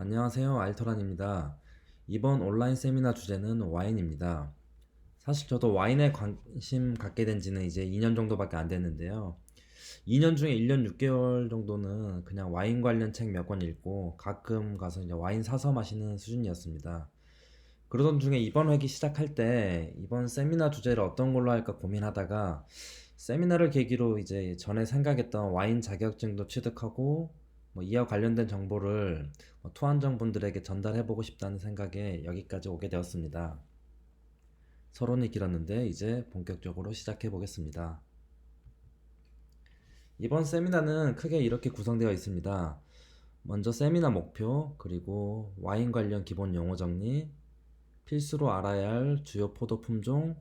안녕하세요. 알토란입니다. 이번 온라인 세미나 주제는 와인입니다. 사실 저도 와인에 관심 갖게 된 지는 이제 2년 정도밖에 안 됐는데요. 2년 중에 1년 6개월 정도는 그냥 와인 관련 책 몇 권 읽고 가끔 가서 이제 와인 사서 마시는 수준이었습니다. 그러던 중에 이번 회기 시작할 때 이번 세미나 주제를 어떤 걸로 할까 고민하다가 세미나를 계기로 이제 전에 생각했던 와인 자격증도 취득하고 이와 관련된 정보를 투한정 분들에게 전달해보고 싶다는 생각에 여기까지 오게 되었습니다. 서론이 길었는데 이제 본격적으로 시작해 보겠습니다. 이번 세미나는 크게 이렇게 구성되어 있습니다. 먼저 세미나 목표, 그리고 와인 관련 기본 용어 정리, 필수로 알아야 할 주요 포도 품종,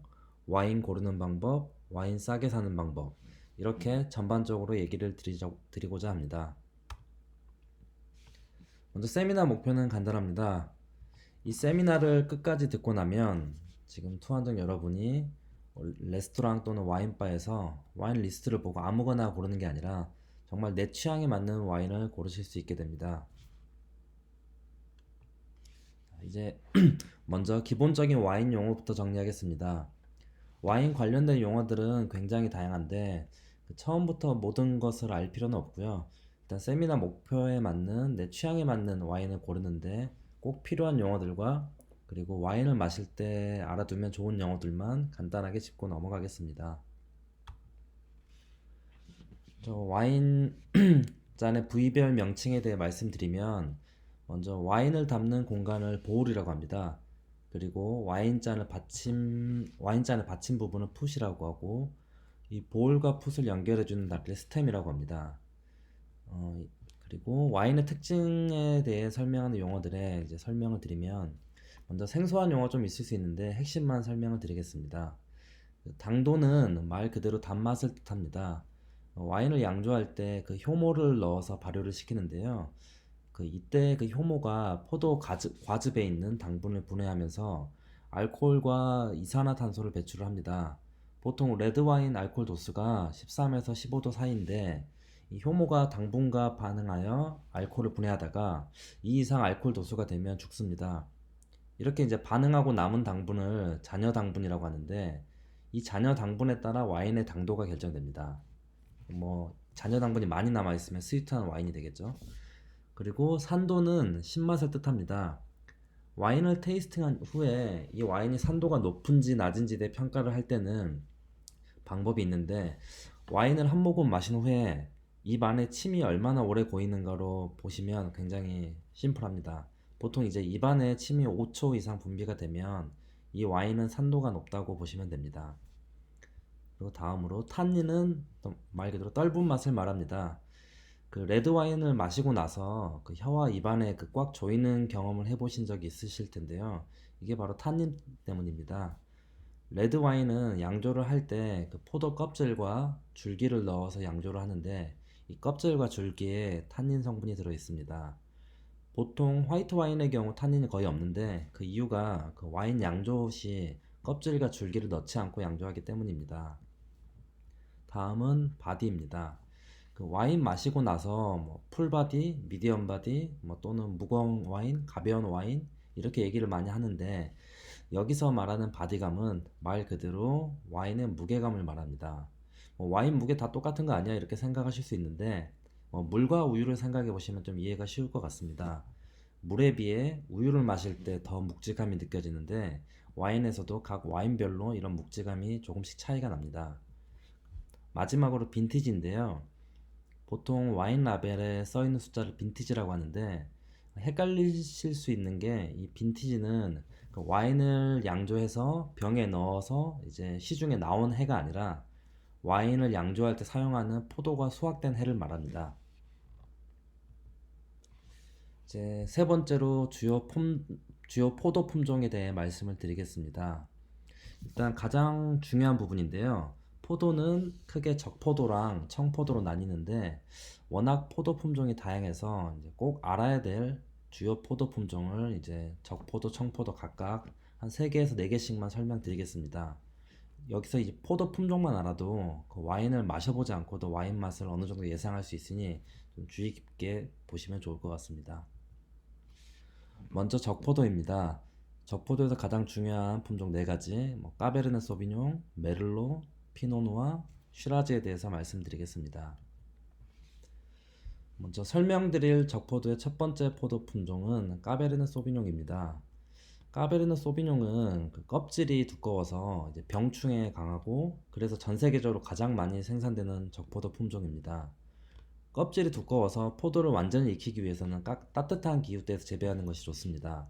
와인 고르는 방법, 와인 싸게 사는 방법, 이렇게 전반적으로 얘기를 드리고자 합니다. 먼저 세미나 목표는 간단합니다. 이 세미나를 끝까지 듣고 나면 지금 투한정 여러분이 레스토랑 또는 와인바에서 와인 리스트를 보고 아무거나 고르는 게 아니라 정말 내 취향에 맞는 와인을 고르실 수 있게 됩니다. 이제 먼저 기본적인 와인 용어부터 정리하겠습니다. 와인 관련된 용어들은 굉장히 다양한데 처음부터 모든 것을 알 필요는 없고요. 일단 세미나 목표에 맞는 내 취향에 맞는 와인을 고르는데 꼭 필요한 용어들과 그리고 와인을 마실 때 알아두면 좋은 용어들만 간단하게 짚고 넘어가겠습니다. 저 와인 잔의 부위별 명칭에 대해 말씀드리면 먼저 와인을 담는 공간을 보울이라고 합니다. 그리고 와인잔을 받침 부분을 풋이라고 하고 이 보울과 풋을 연결해주는 다리를 스템이라고 합니다. 어, 그리고 와인의 특징에 대해 설명하는 용어들에 이제 설명을 드리면 먼저 생소한 용어 좀 있을 수 있는데 핵심만 설명을 드리겠습니다. 당도는 말 그대로 단맛을 뜻합니다. 와인을 양조할 때 그 효모를 넣어서 발효를 시키는데요. 이때 그 효모가 포도 과즙에 있는 당분을 분해하면서 알코올과 이산화탄소를 배출을 합니다. 보통 레드와인 알코올 도수가 13에서 15도 사이인데 이 효모가 당분과 반응하여 알코올을 분해하다가 이 이상 알코올 도수가 되면 죽습니다. 이렇게 이제 반응하고 남은 당분을 잔여 당분이라고 하는데 이 잔여 당분에 따라 와인의 당도가 결정됩니다. 잔여 당분이 많이 남아 있으면 스위트한 와인이 되겠죠. 그리고 산도는 신맛을 뜻합니다. 와인을 테이스팅한 후에 이 와인이 산도가 높은지 낮은지 대 평가를 할 때는 방법이 있는데 와인을 한 모금 마신 후에 입 안에 침이 얼마나 오래 고이는가로 보시면 굉장히 심플합니다. 보통 이제 입 안에 침이 5초 이상 분비가 되면 이 와인은 산도가 높다고 보시면 됩니다. 그리고 다음으로 탄닌은 말 그대로 떫은 맛을 말합니다. 레드 와인을 마시고 나서 혀와 입안에 꽉 조이는 경험을 해보신 적이 있으실 텐데요. 이게 바로 탄닌 때문입니다. 레드 와인은 양조를 할 때 포도 껍질과 줄기를 넣어서 양조를 하는데 이 껍질과 줄기에 탄닌 성분이 들어 있습니다. 보통 화이트 와인의 경우 탄닌이 거의 없는데 그 이유가 와인 양조 시 껍질과 줄기를 넣지 않고 양조하기 때문입니다. 다음은 바디입니다. 와인 마시고 나서 풀바디, 미디엄 바디, 또는 무거운 와인, 가벼운 와인 이렇게 얘기를 많이 하는데 여기서 말하는 바디감은 말 그대로 와인의 무게감을 말합니다. 와인 무게 다 똑같은 거 아니야? 이렇게 생각하실 수 있는데 물과 우유를 생각해 보시면 좀 이해가 쉬울 것 같습니다. 물에 비해 우유를 마실 때 더 묵직함이 느껴지는데 와인에서도 각 와인별로 이런 묵직함이 조금씩 차이가 납니다. 마지막으로 빈티지인데요. 보통 와인 라벨에 써 있는 숫자를 빈티지라고 하는데 헷갈리실 수 있는 게 이 빈티지는 와인을 양조해서 병에 넣어서 이제 시중에 나온 해가 아니라 와인을 양조할 때 사용하는 포도가 수확된 해를 말합니다. 이제 세 번째로 주요 포도 품종에 대해 말씀을 드리겠습니다. 일단 가장 중요한 부분인데요. 포도는 크게 적포도랑 청포도로 나뉘는데 워낙 포도 품종이 다양해서 이제 꼭 알아야 될 주요 포도 품종을 이제 적포도, 청포도 각각 한 3개에서 4개씩만 설명드리겠습니다. 여기서 이제 포도 품종만 알아도 와인을 마셔보지 않고도 와인 맛을 어느 정도 예상할 수 있으니 좀 주의 깊게 보시면 좋을 것 같습니다. 먼저 적포도입니다. 적포도에서 가장 중요한 품종 네 가지, 까베르네 소비뇽, 메를로, 피노누아, 쉬라즈에 대해서 말씀드리겠습니다. 먼저 설명드릴 적포도의 첫 번째 포도 품종은 까베르네 소비뇽입니다. 까베르네 소비뇽은 그 껍질이 두꺼워서 이제 병충해에 강하고 그래서 전 세계적으로 가장 많이 생산되는 적포도 품종입니다. 껍질이 두꺼워서 포도를 완전히 익히기 위해서는 따뜻한 기후대에서 재배하는 것이 좋습니다.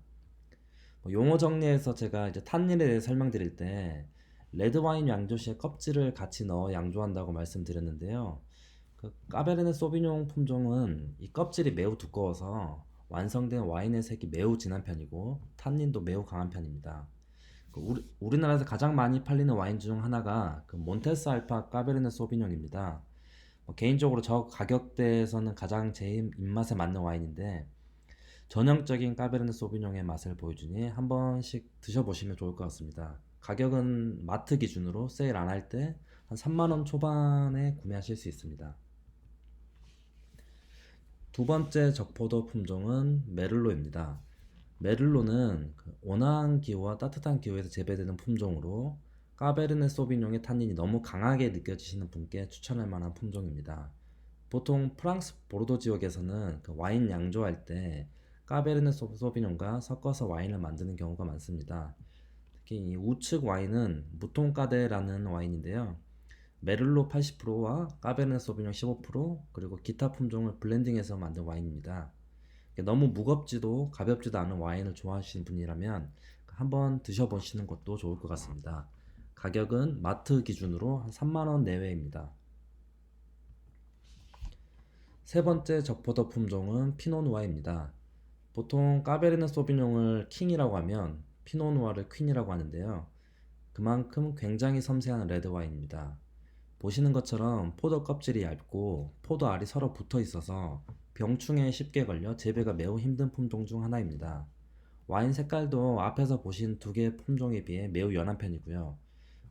용어 정리해서 제가 이제 탄닌에 대해 설명드릴 때 레드와인 양조 시에 껍질을 같이 넣어 양조한다고 말씀드렸는데요. 그 까베르네 소비뇽 품종은 이 껍질이 매우 두꺼워서 완성된 와인의 색이 매우 진한 편이고 탄닌도 매우 강한 편입니다. 우리나라에서 가장 많이 팔리는 와인 중 하나가 그 몬테스 알파 까베르네 소비뇽입니다. 개인적으로 저 가격대에서는 가장 제 입맛에 맞는 와인인데 전형적인 까베르네 소비뇽의 맛을 보여주니 한 번씩 드셔보시면 좋을 것 같습니다. 가격은 마트 기준으로 세일 안 할 때 한 3만원 초반에 구매하실 수 있습니다. 두 번째 적포도 품종은 메를로입니다. 메를로는 온화한 기후와 따뜻한 기후에서 재배되는 품종으로 까베르네 소비뇽의 탄닌이 너무 강하게 느껴지시는 분께 추천할 만한 품종입니다. 보통 프랑스 보르도 지역에서는 그 와인 양조할 때 까베르네 소비뇽과 섞어서 와인을 만드는 경우가 많습니다. 특히 이 우측 와인은 무통까데라는 와인인데요. 메를로 80%와 까베르네 소비뇽 15% 그리고 기타 품종을 블렌딩해서 만든 와인입니다. 너무 무겁지도 가볍지도 않은 와인을 좋아하시는 분이라면 한번 드셔보시는 것도 좋을 것 같습니다. 가격은 마트 기준으로 한 3만원 내외입니다. 세 번째 적포도 품종은 피노누아입니다. 보통 까베르네 소비뇽을 킹이라고 하면 피노누아를 퀸이라고 하는데요. 그만큼 굉장히 섬세한 레드와인입니다. 보시는 것처럼 포도 껍질이 얇고 포도 알이 서로 붙어 있어서 병충해에 쉽게 걸려 재배가 매우 힘든 품종 중 하나입니다. 와인 색깔도 앞에서 보신 두 개의 품종에 비해 매우 연한 편이고요.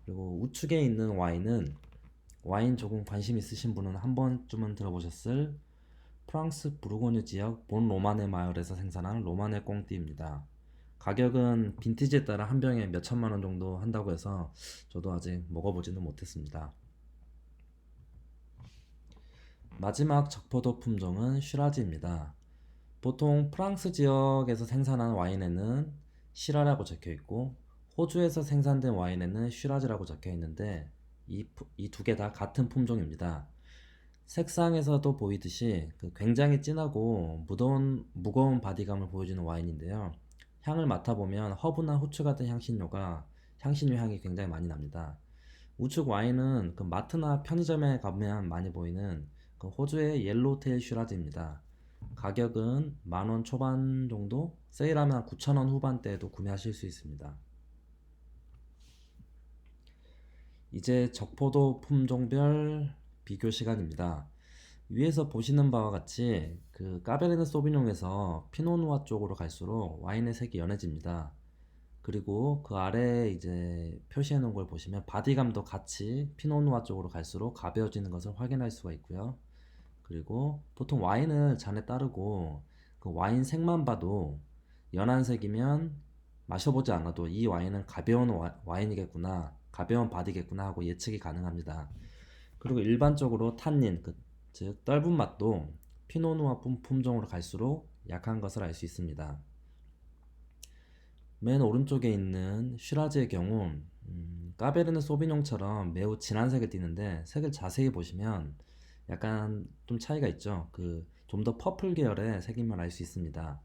그리고 우측에 있는 와인은 와인 조금 관심 있으신 분은 한 번쯤은 들어보셨을 프랑스 부르고뉴 지역 본 로마네 마을에서 생산한 로마네 꽁띠입니다. 가격은 빈티지에 따라 한 병에 몇 천만 원 정도 한다고 해서 저도 아직 먹어보지는 못했습니다. 마지막 적포도 품종은 쉬라즈입니다. 보통 프랑스 지역에서 생산한 와인에는 시라라고 적혀 있고 호주에서 생산된 와인에는 쉬라즈라고 적혀 있는데 이 두 개 다 같은 품종입니다. 색상에서도 보이듯이 굉장히 진하고 무거운 바디감을 보여주는 와인인데요. 향을 맡아보면 허브나 후추 같은 향신료 향이 굉장히 많이 납니다. 우측 와인은 마트나 편의점에 가면 많이 보이는 호주의 옐로우테일 슈라즈입니다. 가격은 만원 초반 정도, 세일하면 9,000원 후반대에도 구매하실 수 있습니다. 이제 적포도 품종별 비교 시간입니다. 위에서 보시는 바와 같이 까베르네 소비뇽에서 피노누아 쪽으로 갈수록 와인의 색이 연해집니다. 그리고 그 아래에 이제 표시해 놓은 걸 보시면 바디감도 같이 피노누아 쪽으로 갈수록 가벼워지는 것을 확인할 수가 있고요. 그리고 보통 와인을 잔에 따르고 그 와인 색만 봐도 연한 색이면 마셔보지 않아도 이 와인은 가벼운 와인이겠구나, 가벼운 바디겠구나 하고 예측이 가능합니다. 그리고 일반적으로 탄닌, 즉 떫은 맛도 피노누아 품종으로 갈수록 약한 것을 알 수 있습니다. 맨 오른쪽에 있는 쉬라즈의 경우 까베르네 소비뇽처럼 매우 진한 색을 띠는데 색을 자세히 보시면 약간 좀 차이가 있죠. 좀 더 퍼플 계열의 색임을 알 수 있습니다.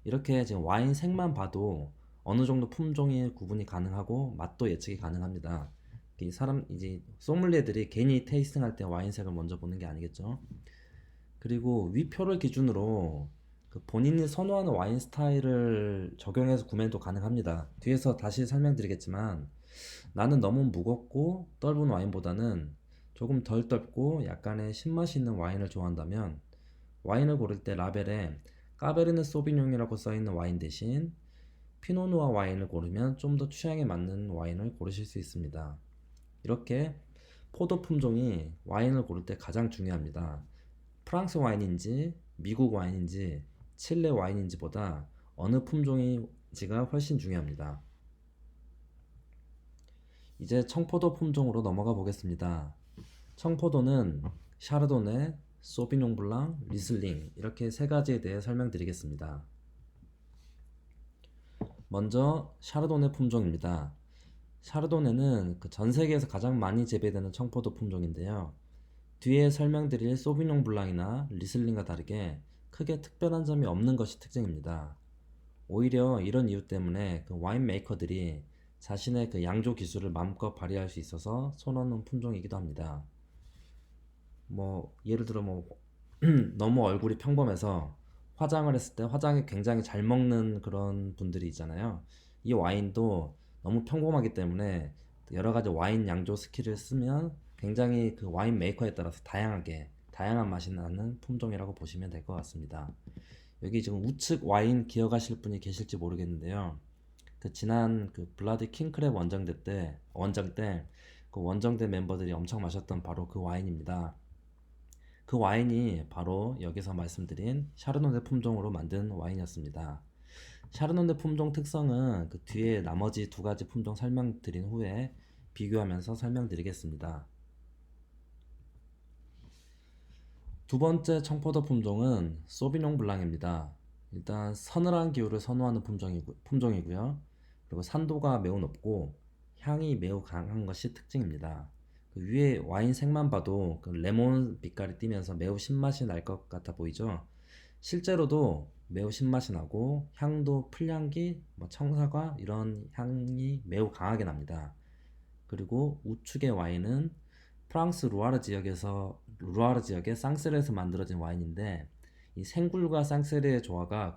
이렇게 지금 와인 색만 봐도 어느 정도 품종의 구분이 가능하고 맛도 예측이 가능합니다. 이제 소믈리에들이 괜히 테이스팅할 때 와인색을 먼저 보는 게 아니겠죠. 그리고 위표를 기준으로 본인이 선호하는 와인 스타일을 적용해서 구매도 가능합니다. 뒤에서 다시 설명드리겠지만 나는 너무 무겁고 떫은 와인보다는 조금 덜 떫고 약간의 신맛이 있는 와인을 좋아한다면 와인을 고를 때 라벨에 까베르네 소비뇽이라고 써있는 와인 대신 피노누아 와인을 고르면 좀 더 취향에 맞는 와인을 고르실 수 있습니다. 이렇게 포도 품종이 와인을 고를 때 가장 중요합니다. 프랑스 와인인지 미국 와인인지 칠레 와인인지보다 어느 품종인지가 훨씬 중요합니다. 이제 청포도 품종으로 넘어가 보겠습니다. 청포도는 샤르도네, 소비뇽 블랑, 리슬링 이렇게 세 가지에 대해 설명드리겠습니다. 먼저 샤르도네 품종입니다. 샤르도네는 전 세계에서 가장 많이 재배되는 청포도 품종인데요. 뒤에 설명드릴 소비뇽 블랑이나 리슬링과 다르게 크게 특별한 점이 없는 것이 특징입니다. 오히려 이런 이유 때문에 와인 메이커들이 자신의 양조 기술을 마음껏 발휘할 수 있어서 선호하는 품종이기도 합니다. 예를 들어 너무 얼굴이 평범해서 화장을 했을 때 화장이 굉장히 잘 먹는 그런 분들이 있잖아요. 이 와인도 너무 평범하기 때문에 여러 가지 와인 양조 스킬을 쓰면 굉장히 와인 메이커에 따라서 다양한 맛이 나는 품종이라고 보시면 될 것 같습니다. 여기 지금 우측 와인 기억하실 분이 계실지 모르겠는데요. 지난 블라디 킹크랩 원정 때 그 원정대 멤버들이 엄청 마셨던 바로 그 와인입니다. 그 와인이 바로 여기서 말씀드린 샤르도네 품종으로 만든 와인이었습니다. 샤르도네 품종 특성은 뒤에 나머지 두 가지 품종 설명드린 후에 비교하면서 설명드리겠습니다. 두 번째 청포도 품종은 소비뇽 블랑입니다. 일단 서늘한 기후를 선호하는 품종이고요. 그리고 산도가 매우 높고 향이 매우 강한 것이 특징입니다. 위에 와인 색만 봐도 레몬 빛깔이 띠면서 매우 신맛이 날 것 같아 보이죠? 실제로도 매우 신맛이 나고 향도 풀향기, 청사과 이런 향이 매우 강하게 납니다. 그리고 우측의 와인은 프랑스 루아르 지역의 쌍세르에서 만들어진 와인인데 이 생굴과 쌍세르의 조화가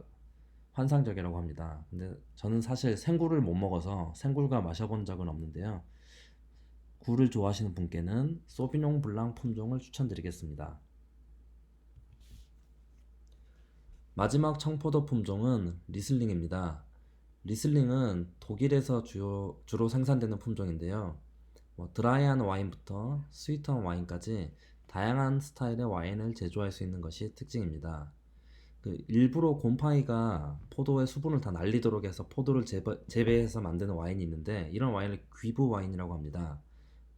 환상적이라고 합니다. 근데 저는 사실 생굴을 못 먹어서 생굴과 마셔본 적은 없는데요. 굴을 좋아하시는 분께는 소비뇽 블랑 품종을 추천드리겠습니다. 마지막 청포도 품종은 리슬링입니다. 리슬링은 독일에서 주로 생산되는 품종인데요. 드라이한 와인부터 스위트한 와인까지 다양한 스타일의 와인을 제조할 수 있는 것이 특징입니다. 일부러 곰팡이가 포도의 수분을 다 날리도록 해서 포도를 재배해서 만드는 와인이 있는데 이런 와인을 귀부 와인이라고 합니다.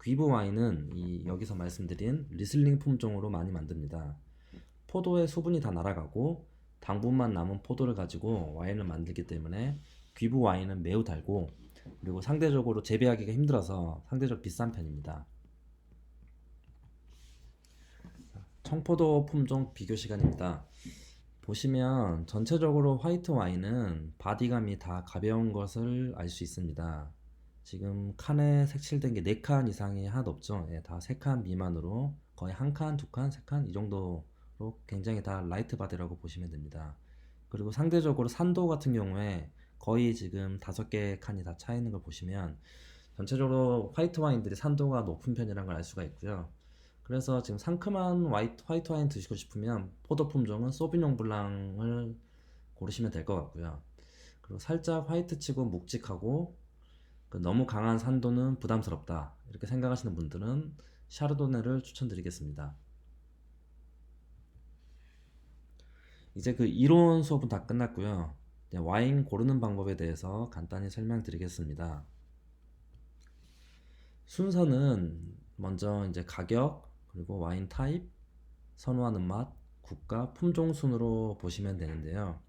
귀부 와인은 여기서 말씀드린 리슬링 품종으로 많이 만듭니다. 포도의 수분이 다 날아가고 당분만 남은 포도를 가지고 와인을 만들기 때문에 귀부 와인은 매우 달고 그리고 상대적으로 재배하기가 힘들어서 상대적으로 비싼 편입니다. 청포도 품종 비교 시간입니다. 보시면 전체적으로 화이트 와인은 바디감이 다 가벼운 것을 알 수 있습니다. 지금 칸에 색칠된 게 4칸 이상이 하나도 없죠. 다 3칸 미만으로 거의 1칸, 2칸, 3칸 이 정도로 굉장히 다 라이트 바디라고 보시면 됩니다. 그리고 상대적으로 산도 같은 경우에 거의 지금 5개 칸이 다 차 있는 걸 보시면 전체적으로 화이트 와인들이 산도가 높은 편이라는 걸 알 수가 있고요. 그래서 지금 상큼한 화이트 와인 드시고 싶으면 포도 품종은 소비뇽 블랑을 고르시면 될 것 같고요. 그리고 살짝 화이트치고 묵직하고 너무 강한 산도는 부담스럽다 이렇게 생각하시는 분들은 샤르도네를 추천드리겠습니다. 이제 이론 수업은 다 끝났고요. 와인 고르는 방법에 대해서 간단히 설명드리겠습니다. 순서는 먼저 이제 가격, 그리고 와인 타입, 선호하는 맛, 국가, 품종 순으로 보시면 되는데요.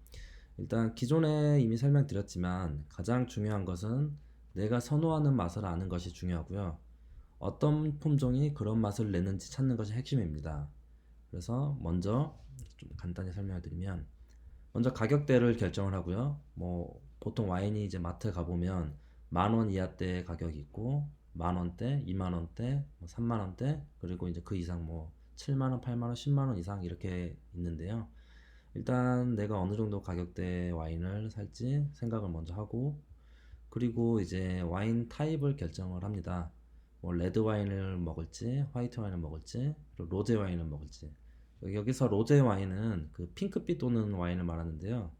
일단 기존에 이미 설명드렸지만 가장 중요한 것은 내가 선호하는 맛을 아는 것이 중요하고요. 어떤 품종이 그런 맛을 내는지 찾는 것이 핵심입니다. 그래서 먼저 좀 간단히 설명을 드리면 먼저 가격대를 결정을 하고요. 보통 와인이 이제 마트 가보면 10,000원 이하대의 가격이 있고 10,000원대, 20,000원대, 30,000원대 그리고 이제 그 이상 7만원, 8만원, 10만원 이상 이렇게 있는데요. 일단 내가 어느 정도 가격대 와인을 살지 생각을 먼저 하고 그리고 이제 와인 타입을 결정을 합니다. 레드 와인을 먹을지 화이트 와인을 먹을지 그리고 로제 와인을 먹을지. 여기서 로제 와인은 핑크빛 도는 와인을 말하는데요.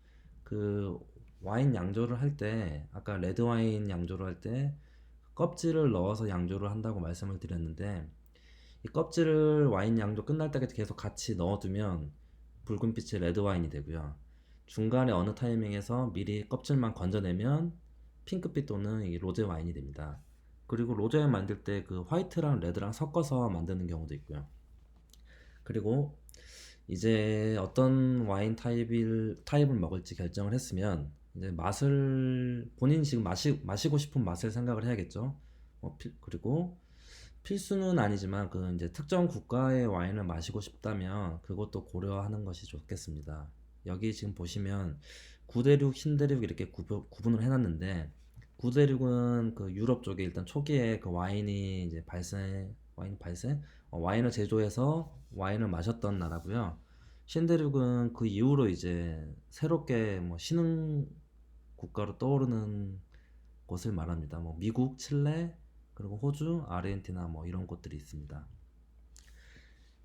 와인 양조를 할 때 아까 레드 와인 양조를 할 때 껍질을 넣어서 양조를 한다고 말씀을 드렸는데 이 껍질을 와인 양조 끝날 때까지 계속 같이 넣어두면 붉은빛의 레드 와인이 되고요. 중간에 어느 타이밍에서 미리 껍질만 건져내면 핑크빛 또는 이 로제 와인이 됩니다. 그리고 로제 와인 만들 때 그 화이트랑 레드랑 섞어서 만드는 경우도 있고요. 그리고 이제 어떤 와인 타입을 먹을지 결정을 했으면 이제 맛을 본인이 지금 마시고 싶은 맛을 생각을 해야겠죠. 그리고 필수는 아니지만 그 이제 특정 국가의 와인을 마시고 싶다면 그것도 고려하는 것이 좋겠습니다. 여기 지금 보시면 구대륙, 흰대륙 이렇게 구분을 해놨는데 구대륙은 그 유럽 쪽에 일단 초기에 그 와인이 이제 와인 발생, 와인을 제조해서 와인을 마셨던 나라고요. 신대륙은 그 이후로 이제 새롭게 뭐 신흥 국가로 떠오르는 곳을 말합니다. 뭐 미국, 칠레, 그리고 호주, 아르헨티나 뭐 이런 곳들이 있습니다.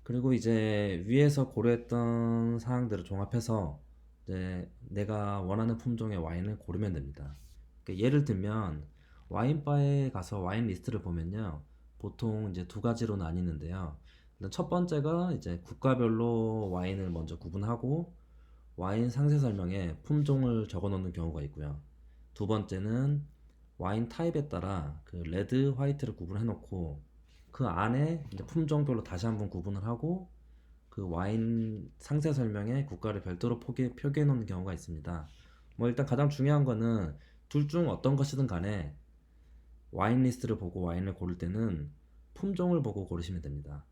그리고 이제 위에서 고려했던 사항들을 종합해서 이제 내가 원하는 품종의 와인을 고르면 됩니다. 그러니까 예를 들면 와인바에 가서 와인 리스트를 보면요. 보통 이제 두 가지로 나뉘는데요. 일단 첫 번째가 이제 국가별로 와인을 먼저 구분하고 와인 상세 설명에 품종을 적어 놓는 경우가 있고요. 두 번째는 와인 타입에 따라 그 레드, 화이트를 구분해 놓고 그 안에 이제 품종별로 다시 한번 구분을 하고 그 와인 상세 설명에 국가를 별도로 표기해 놓는 경우가 있습니다. 뭐 일단 가장 중요한 거는 둘 중 어떤 것이든 간에 와인 리스트를 보고 와인을 고를 때는 품종을 보고 고르시면 됩니다.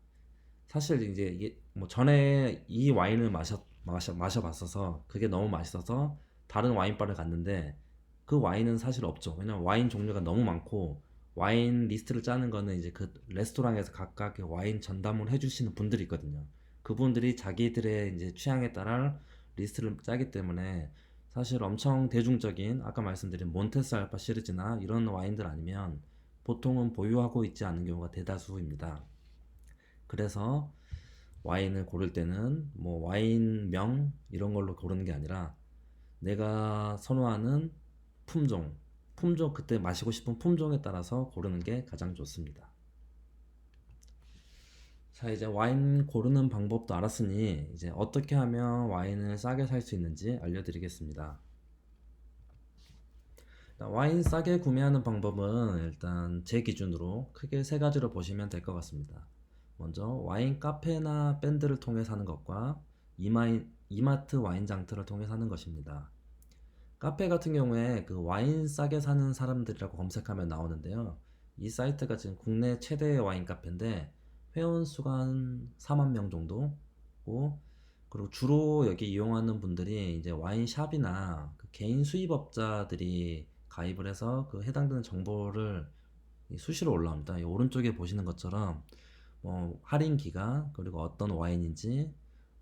사실 이제 뭐 전에 이 와인을 마셔봤어서 그게 너무 맛있어서 다른 와인바를 갔는데 그 와인은 사실 없죠. 왜냐면 와인 종류가 너무 많고 와인 리스트를 짜는 거는 이제 그 레스토랑에서 각각 와인 전담을 해주시는 분들이 있거든요. 그분들이 자기들의 이제 취향에 따라 리스트를 짜기 때문에 사실 엄청 대중적인 아까 말씀드린 몬테스 알파 시리즈나 이런 와인들 아니면 보통은 보유하고 있지 않은 경우가 대다수입니다. 그래서 와인을 고를 때는 뭐 와인명 이런 걸로 고르는 게 아니라 내가 선호하는 품종, 그때 마시고 싶은 품종에 따라서 고르는 게 가장 좋습니다. 자, 이제 와인 고르는 방법도 알았으니 이제 어떻게 하면 와인을 싸게 살 수 있는지 알려드리겠습니다. 와인 싸게 구매하는 방법은 일단 제 기준으로 크게 세 가지로 보시면 될 것 같습니다. 먼저 와인 카페나 밴드를 통해 사는 것과 이마트 와인 장터를 통해 사는 것입니다. 카페 같은 경우에 그 와인 싸게 사는 사람들이라고 검색하면 나오는데요. 이 사이트가 지금 국내 최대의 와인 카페인데 회원 수가 한 4만 명 정도고 그리고 주로 여기 이용하는 분들이 이제 와인샵이나 그 개인 수입업자들이 가입을 해서 그 해당되는 정보를 수시로 올라옵니다. 이 오른쪽에 보시는 것처럼 뭐 할인 기간 그리고 어떤 와인인지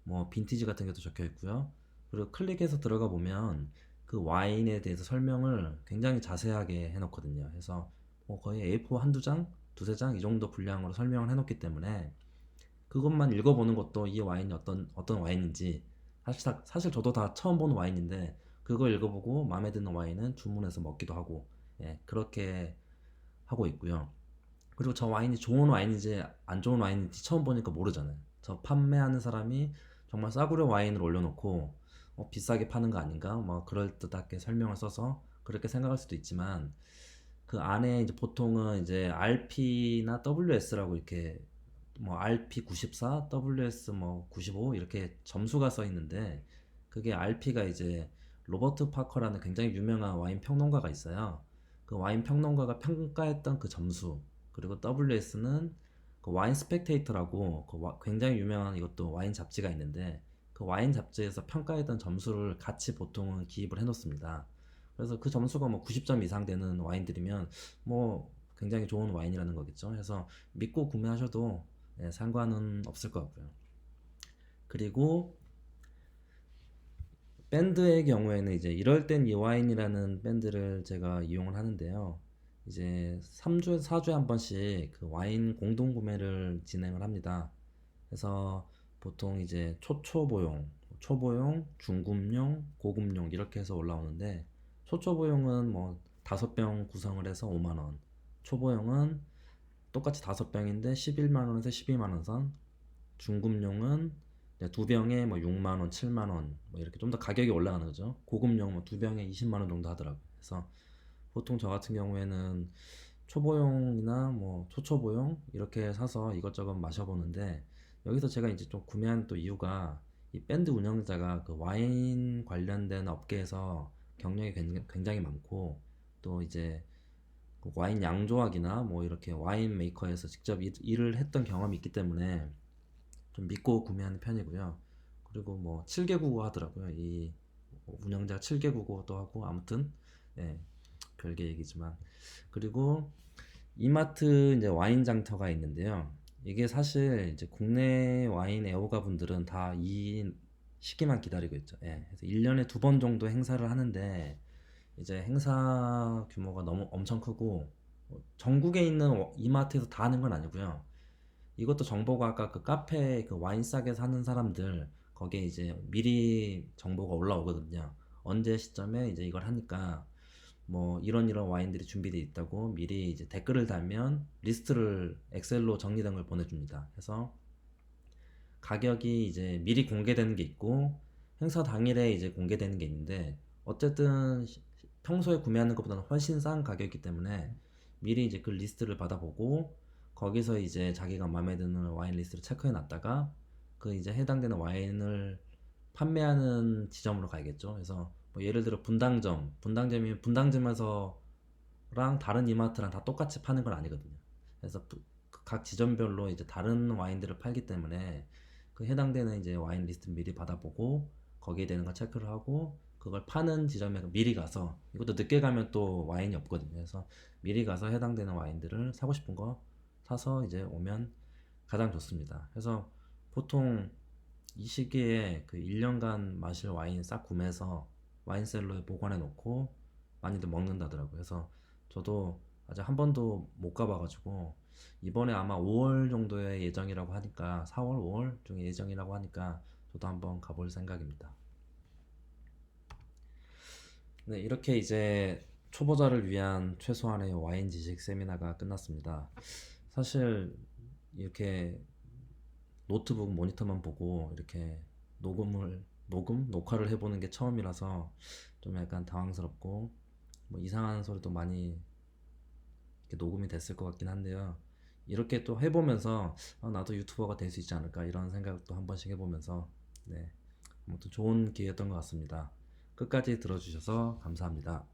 뭐 빈티지 같은 게도 적혀 있고요. 그리고 클릭해서 들어가 보면 그 와인에 대해서 설명을 굉장히 자세하게 해놓거든요. 그래서 뭐 거의 A4 한두 장, 두세 장 이 정도 분량으로 설명을 해놓기 때문에 그것만 읽어보는 것도 이 와인이 어떤 와인인지 사실 저도 다 처음 보는 와인인데 그거 읽어보고 마음에 드는 와인은 주문해서 먹기도 하고 예, 그렇게 하고 있고요. 그리고 저 와인이 좋은 와인인지 안 좋은 와인인지 처음 보니까 모르잖아요. 저 판매하는 사람이 정말 싸구려 와인을 올려놓고 비싸게 파는 거 아닌가? 뭐 그럴듯하게 설명을 써서 그렇게 생각할 수도 있지만 그 안에 이제 보통은 이제 RP나 WS라고 이렇게 뭐 RP 94, WS 뭐 95 이렇게 점수가 써 있는데 그게 RP가 이제 로버트 파커라는 굉장히 유명한 와인 평론가가 있어요. 그 와인 평론가가 평가했던 그 점수 그리고 WS는 그 와인 스펙테이터라고 굉장히 유명한 이것도 와인 잡지가 있는데 그 와인 잡지에서 평가했던 점수를 같이 보통은 기입을 해놓습니다. 그래서 그 점수가 뭐 90점 이상 되는 와인들이면 뭐 굉장히 좋은 와인이라는 거겠죠. 그래서 믿고 구매하셔도 상관은 없을 것 같고요. 그리고 밴드의 경우에는 이제 이럴 땐 이 와인이라는 밴드를 제가 이용을 하는데요. 이제 3주에서 4주에 한 번씩 그 와인 공동 구매를 진행을 합니다. 그래서 보통 이제 초보용, 중급용, 고급용 이렇게 해서 올라오는데 초초보용은 뭐 5병 구성을 해서 5만 원, 초보용은 똑같이 5병인데 11만 원에서 12만 원 선, 중급용은 두 병에 뭐 6만 원, 7만 원, 뭐 이렇게 좀 더 가격이 올라가는 거죠. 고급용 뭐 두 병에 20만 원 정도 하더라고요. 그래서 보통 저 같은 경우에는 초보용이나 뭐 초초보용 이렇게 사서 이것저것 마셔보는데, 여기서 제가 이제 좀 구매한 또 이유가, 이 밴드 운영자가 그 와인 관련된 업계에서 경력이 굉장히 많고, 또 이제 그 와인 양조학이나 뭐 이렇게 와인 메이커에서 직접 일을 했던 경험이 있기 때문에 좀 믿고 구매하는 편이고요. 그리고 뭐 7개국어 하더라고요. 이 운영자 7개국어도 하고, 아무튼 네, 별개 얘기지만. 그리고 이마트 이제 와인 장터가 있는데요. 이게 사실 이제 국내 와인 애호가 분들은 다 이 시기만 기다리고 있죠. 예. 그래서 1년에 두 번 정도 행사를 하는데, 이제 행사 규모가 너무 엄청 크고, 전국에 있는 이마트에서 다 하는 건 아니고요. 이것도 정보가, 아까 그 카페 그 와인 싸게 사는 사람들 거기에 이제 미리 정보가 올라오거든요. 언제 시점에 이제 이걸 하니까 뭐 이런 와인들이 준비되어 있다고 미리 이제 댓글을 달면 리스트를 엑셀로 정리된 걸 보내줍니다. 그래서 가격이 이제 미리 공개되는 게 있고, 행사 당일에 이제 공개되는 게 있는데, 어쨌든 평소에 구매하는 것보다는 훨씬 싼 가격이기 때문에 미리 이제 그 리스트를 받아보고, 거기서 이제 자기가 마음에 드는 와인 리스트를 체크해 놨다가 그 이제 해당되는 와인을 판매하는 지점으로 가야겠죠. 그래서 뭐 예를 들어 분당점이면 분당점에서랑 다른 이마트랑 다 똑같이 파는 건 아니거든요. 그래서 각 지점별로 이제 다른 와인들을 팔기 때문에 그 해당되는 이제 와인 리스트 미리 받아보고, 거기에 되는 거 체크를 하고, 그걸 파는 지점에 미리 가서, 이것도 늦게 가면 또 와인이 없거든요. 그래서 미리 가서 해당되는 와인들을 사고 싶은 거 사서 이제 오면 가장 좋습니다. 그래서 보통 이 시기에 그 1년간 마실 와인 싹 구매해서 와인셀러에 보관해 놓고 많이들 먹는다더라고요. 그래서 저도 아직 한 번도 못 가봐가지고, 이번에 아마 5월 정도의 예정이라고 하니까, 4월, 5월 중에 예정이라고 하니까 저도 한번 가볼 생각입니다. 네, 이렇게 이제 초보자를 위한 최소한의 와인 지식 세미나가 끝났습니다. 사실 이렇게 노트북 모니터만 보고 이렇게 녹화를 해보는 게 처음이라서 좀 약간 당황스럽고, 뭐 이상한 소리도 많이 이렇게 녹음이 됐을 것 같긴 한데요. 이렇게 또 해보면서 나도 유튜버가 될 수 있지 않을까 이런 생각도 한 번씩 해보면서, 네, 아무튼 좋은 기회였던 것 같습니다. 끝까지 들어주셔서 감사합니다.